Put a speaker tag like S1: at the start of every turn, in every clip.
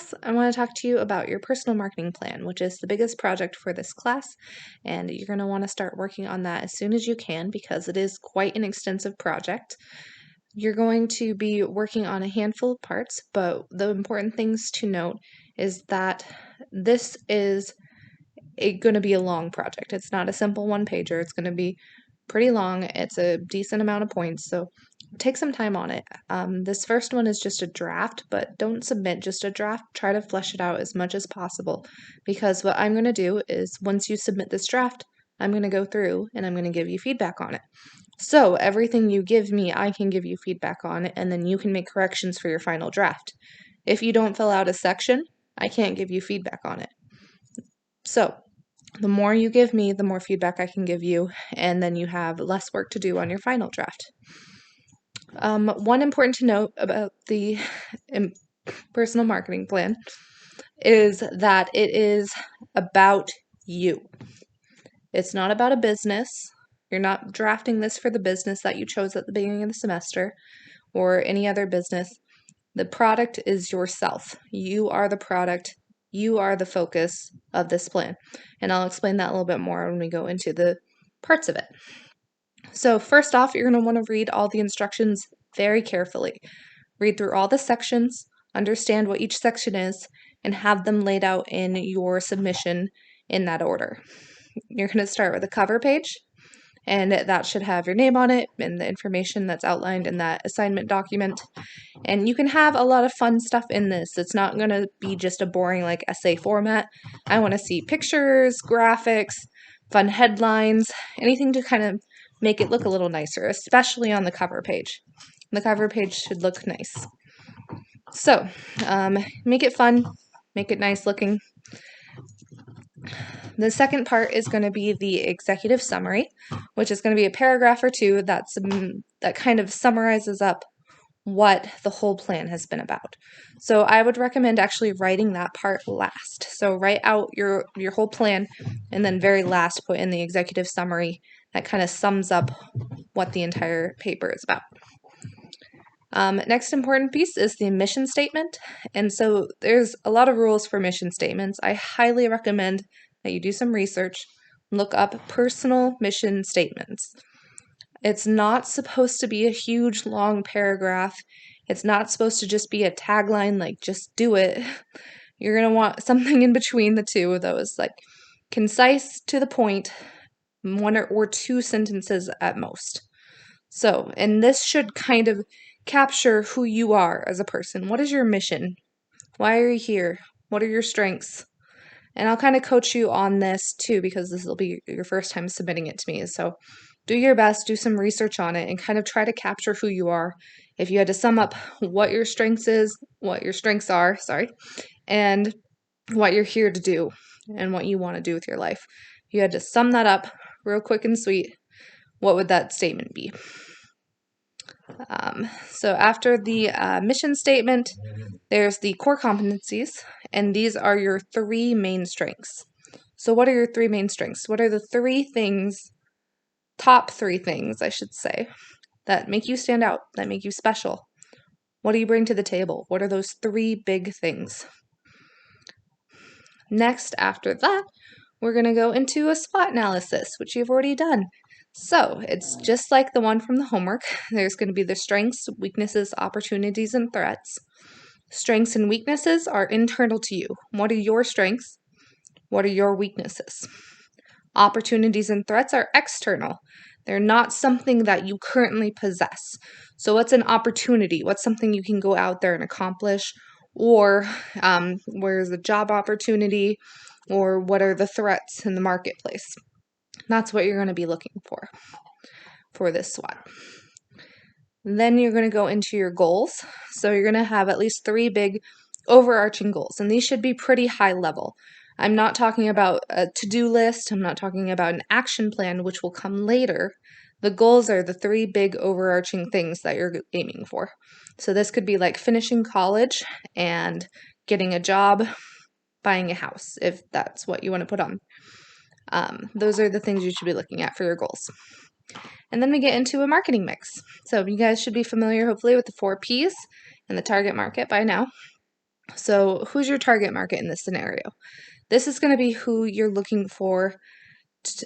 S1: class, I want to talk to you about your personal marketing plan, which is the biggest project for this class, and you're going to want to start working on that as soon as you can because it is quite an extensive project. You're going to be working on a handful of parts, but the important things to note is that this is going to be a long project. It's not a simple one pager. It's going to be pretty long. It's a decent amount of points, so take some time on it. This first one is just a draft, but don't submit just a draft. Try to flesh it out as much as possible because what I'm going to do is once you submit this draft, I'm going to go through and I'm going to give you feedback on it. So everything you give me, I can give you feedback on it, and then you can make corrections for your final draft. If you don't fill out a section, I can't give you feedback on it. So the more you give me, the more feedback I can give you, and then you have less work to do on your final draft. One important to note about the personal marketing plan is that it is about you. It's not about a business. You're not drafting this for the business that you chose at the beginning of the semester or any other business. The product is yourself. You are the product. You are the focus of this plan. And I'll explain that a little bit more when we go into the parts of it. So first off, you're going to want to read all the instructions very carefully. Read through all the sections, understand what each section is, and have them laid out in your submission in that order. You're going to start with a cover page, and that should have your name on it and the information that's outlined in that assignment document. And you can have a lot of fun stuff in this. It's not going to be just a boring like essay format. I want to see pictures, graphics, fun headlines, anything to kind of make it look a little nicer, especially on the cover page. The cover page should look nice. So, make it fun, make it nice looking. The second part is going to be the executive summary, which is going to be a paragraph or two that kind of summarizes up what the whole plan has been about. So I would recommend actually writing that part last. So write out your whole plan and then very last put in the executive summary that kind of sums up what the entire paper is about. Next important piece is the mission statement. And so there's a lot of rules for mission statements. I highly recommend that you do some research, look up personal mission statements. It's not supposed to be a huge long paragraph. It's not supposed to just be a tagline like just do it. You're going to want something in between the two of those, like concise to the point, one or two sentences at most. So, and this should kind of capture who you are as a person. What is your mission? Why are you here? What are your strengths? And I'll kind of coach you on this too because this will be your first time submitting it to me. So do your best, do some research on it, and kind of try to capture who you are. If you had to sum up what your strengths are, and what you're here to do and what you want to do with your life. If you had to sum that up real quick and sweet, what would that statement be? So after the mission statement, there's the core competencies, and these are your three main strengths. So what are your three main strengths? What are the top three things, I should say, that make you stand out, that make you special? What do you bring to the table? What are those three big things? Next, after that, we're going to go into a SWOT analysis, which you've already done. So it's just like the one from the homework. There's going to be the strengths, weaknesses, opportunities, and threats. Strengths and weaknesses are internal to you. What are your strengths? What are your weaknesses? Opportunities and threats are external. They're not something that you currently possess. So what's an opportunity? What's something you can go out there and accomplish? Or where's the job opportunity? Or what are the threats in the marketplace? That's what you're going to be looking for this SWOT. Then you're going to go into your goals. So you're going to have at least three big overarching goals, and these should be pretty high level. I'm not talking about a to-do list. I'm not talking about an action plan, which will come later. The goals are the three big overarching things that you're aiming for. So this could be like finishing college and getting a job, buying a house, if that's what you want to put on. Those are the things you should be looking at for your goals. And then we get into a marketing mix. So you guys should be familiar, hopefully, with the 4 Ps and the target market by now. So who's your target market in this scenario? This is going to be who you're looking for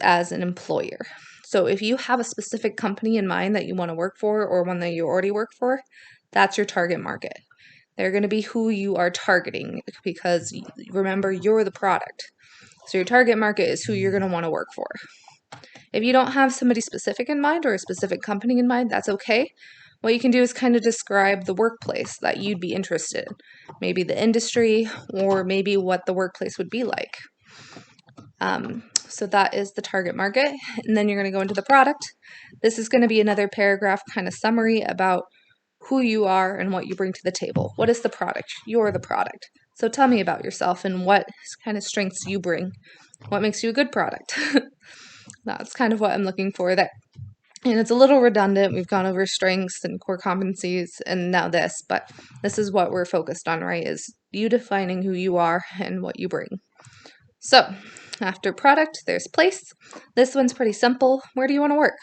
S1: as an employer. So if you have a specific company in mind that you want to work for or one that you already work for, that's your target market. They're going to be who you are targeting because remember, you're the product. So your target market is who you're going to want to work for. If you don't have somebody specific in mind or a specific company in mind, that's okay. What you can do is kind of describe the workplace that you'd be interested in, maybe the industry or maybe what the workplace would be like. So that is the target market. And then you're going to go into the product. This is going to be another paragraph kind of summary about who you are and what you bring to the table. What is the product? You're the product. So tell me about yourself and what kind of strengths you bring. What makes you a good product? That's kind of what I'm looking for there. And it's a little redundant. We've gone over strengths and core competencies and now this, but this is what we're focused on, right? Is you defining who you are and what you bring. So after product, there's place. This one's pretty simple. Where do you want to work?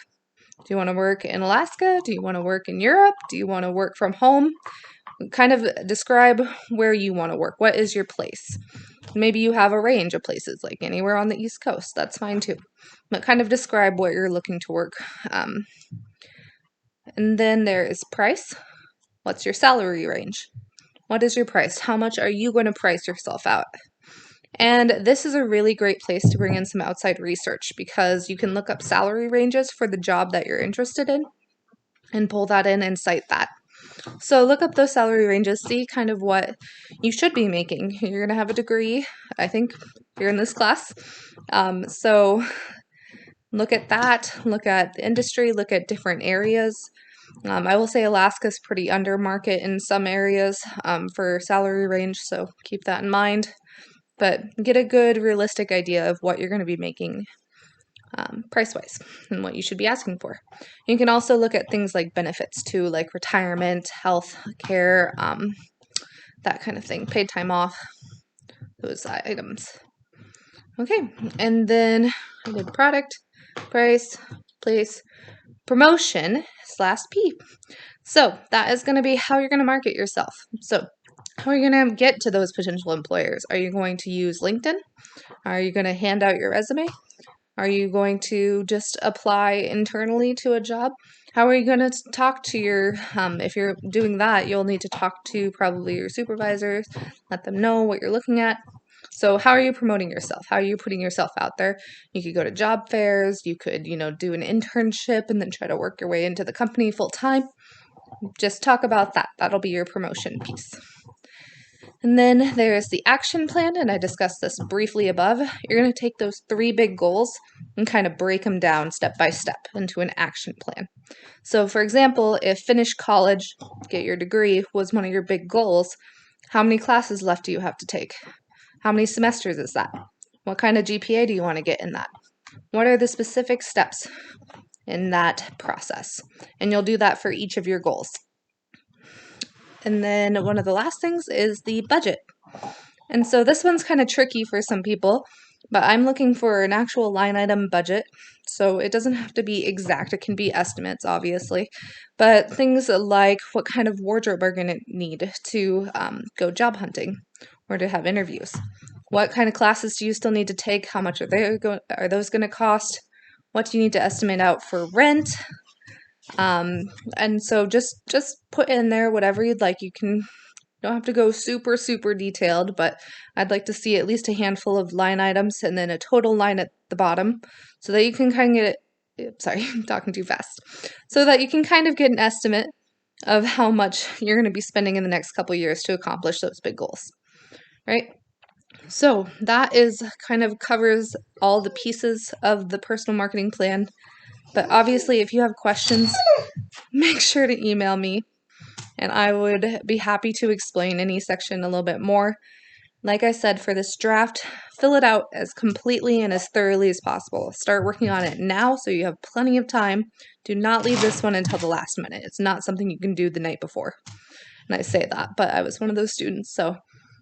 S1: Do you want to work in Alaska? Do you want to work in Europe? Do you want to work from home? Kind of describe where you want to work. What is your place? Maybe you have a range of places, like anywhere on the East Coast. That's fine too. But kind of describe what you're looking to work. And then there is price. What's your salary range? What is your price? How much are you going to price yourself out? And this is a really great place to bring in some outside research because you can look up salary ranges for the job that you're interested in and pull that in and cite that. So look up those salary ranges, see kind of what you should be making. You're going to have a degree, I think, you're in this class. So look at that, look at the industry, look at different areas. I will say Alaska's pretty under market in some areas for salary range, so keep that in mind. But get a good realistic idea of what you're going to be making price-wise and what you should be asking for. You can also look at things like benefits too, like retirement, health care, that kind of thing, paid time off, those items. Okay, and then I did product, price, place, promotion, / P. So that is going to be how you're going to market yourself. So how are you going to get to those potential employers? Are you going to use LinkedIn? Are you going to hand out your resume? Are you going to just apply internally to a job? How are you going to talk to your, if you're doing that, you'll need to talk to probably your supervisors, let them know what you're looking at. So how are you promoting yourself? How are you putting yourself out there? You could go to job fairs, you could, do an internship and then try to work your way into the company full time. Just talk about that. That'll be your promotion piece. And then there's the action plan, and I discussed this briefly above. You're going to take those 3 big goals and kind of break them down step by step into an action plan. So, for example, if finish college, get your degree was one of your big goals, how many classes left do you have to take? How many semesters is that? What kind of GPA do you want to get in that? What are the specific steps in that process? And you'll do that for each of your goals. And then one of the last things is the budget. And so this one's kind of tricky for some people, but I'm looking for an actual line item budget. So it doesn't have to be exact. It can be estimates, obviously. But things like what kind of wardrobe are going to need to go job hunting or to have interviews. What kind of classes do you still need to take? How much are those going to cost? What do you need to estimate out for rent? And so just put in there whatever you'd like. You don't have to go super, super detailed, but I'd like to see at least a handful of line items and then a total line at the bottom so that you can kind of sorry, I'm talking too fast. So that you can kind of get an estimate of how much you're going to be spending in the next couple years to accomplish those big goals, right? So that is kind of covers all the pieces of the personal marketing plan. But obviously, if you have questions, make sure to email me, and I would be happy to explain any section a little bit more. Like I said, for this draft, fill it out as completely and as thoroughly as possible. Start working on it now so you have plenty of time. Do not leave this one until the last minute. It's not something you can do the night before. And I say that, but I was one of those students. So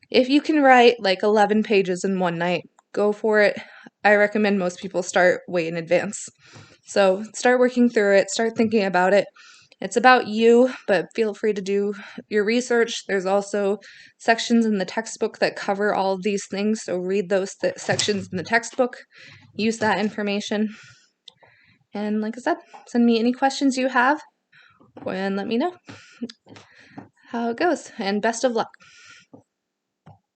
S1: if you can write like 11 pages in one night, go for it. I recommend most people start way in advance. So start working through it, start thinking about it. It's about you, but feel free to do your research. There's also sections in the textbook that cover all of these things, so read those sections in the textbook, use that information. And like I said, send me any questions you have and let me know how it goes, and best of luck.